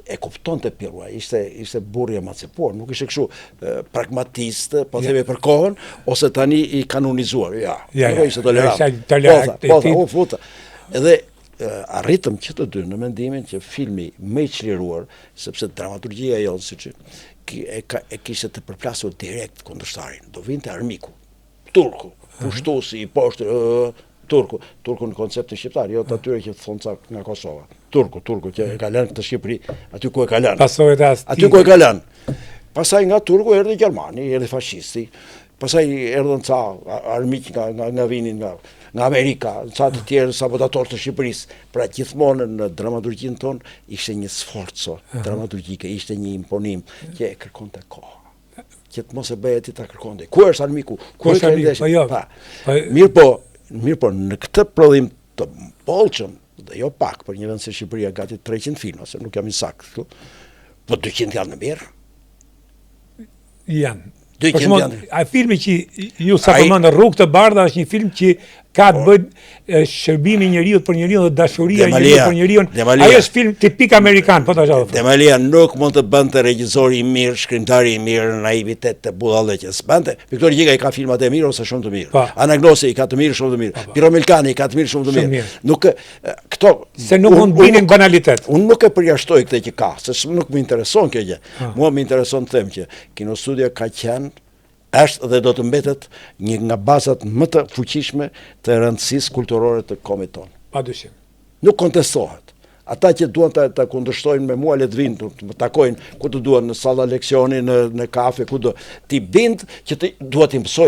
e kupton të Pirua, ishte burri emancipor, nuk ishte kështu pragmatist, po themi për kohën, ose tani i kanonizuar. Pirua ishte tolerant. Po, edhe arritëm që të dy në mendimin që filmi më i çliruar, sepse dramaturgjia jonë siç e kishte të përplasur direkt kundërshtarin, do vinte armiku, turku, pushtuesi i poshtë Turku në koncept të shqiptar, jo të atyre që thonë ca nga Kosova. Turku që e ka lënë këtë Shqipëri, aty ku e ka lënë. Aty ku e ka lënë. Pastaj nga Turku erdhi Gjermani, erdhi fashisti. Pastaj erdhën ca armiq nga vinin nga Amerika, ca të tjerë sabotatorë të Shqipërisë. Pra gjithmonë në dramaturgjinë tonë ishte një sforco dramaturgjike, ishte një imponim që e kërkonte kohë. Që të mos e bëje ti ta kërkonte. Ku është armiku? Ku është armiku? Mirë po, në këtë prodhim të bollshëm, dhe jo pak, për një vend si Shqipëria gati 300 filma, se nuk jam i saktë, po 200 janë në mirë. Janë. A filmi që ju sa përmendë Rrugë të Bardha është një film që ka të bëjë shërbimi njeriut për njeriun dhe dashuria njeriut për njeriun. Ajo është film tipik amerikan, po ta shoh. Demalia nuk mund të bënte regjisori i mirë, shkrimtari i mirë, naivitet të budallëqes. Bënte. Viktor Gjiga i ka filmat e mirë ose shumë të mirë. Anagnosi i ka të mirë, shumë të mirë. Piro Melkani i ka të mirë, shumë të mirë. Nuk këto se nuk mund binin banalitet. Unë nuk e përjashtoj këtë që ka, se nuk më intereson kjo gjë. Mua më intereson të them që Kinostudia ka qenë është dhe do të mbetet një nga bazat më të fuqishme të rëndësisë kulturore të kombit tonë. Padyshim. Nuk kontestohet. Ata që duan ta kundërshtojnë me mua le të vinë, të më takojnë ku të duan, në salla leksioni, në kafe, ku do. Ti bind që duhet të mësoj